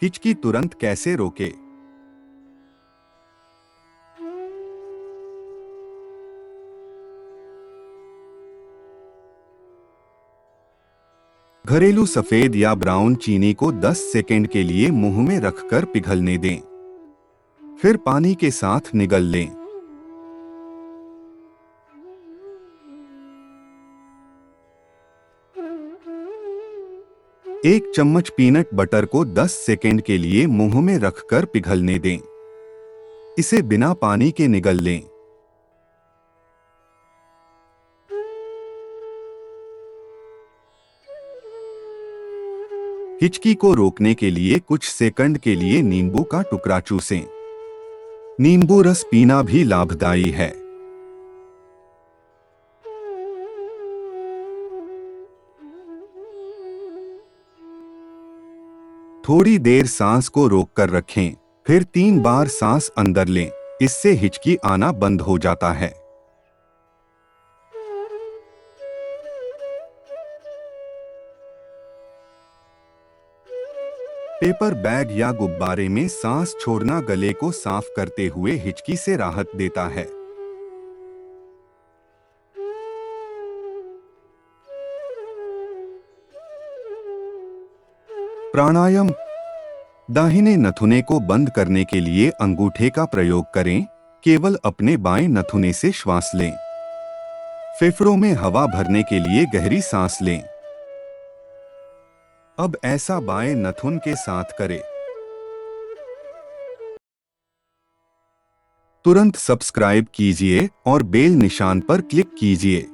हिचकी तुरंत कैसे रोके? घरेलू सफेद या ब्राउन चीनी को 10 सेकंड के लिए मुंह में रखकर पिघलने दें। फिर पानी के साथ निगल लें। एक चम्मच पीनट बटर को 10 सेकंड के लिए मुंह में रखकर पिघलने दें। इसे बिना पानी के निगल लें। हिचकी को रोकने के लिए कुछ सेकंड के लिए नींबू का टुकड़ा चूसें। नींबू रस पीना भी लाभदायी है। थोड़ी देर सांस को रोककर रखें, फिर 3 बार सांस अंदर लें। इससे हिचकी आना बंद हो जाता है। पेपर बैग या गुब्बारे में सांस छोड़ना गले को साफ करते हुए हिचकी से राहत देता है। प्राणायाम। दाहिने नथुने को बंद करने के लिए अंगूठे का प्रयोग करें। केवल अपने बाएं नथुने से श्वास लें। फेफड़ों में हवा भरने के लिए गहरी सांस लें। अब ऐसा बाएं नथुन के साथ करें। तुरंत सब्सक्राइब कीजिए और बेल निशान पर क्लिक कीजिए।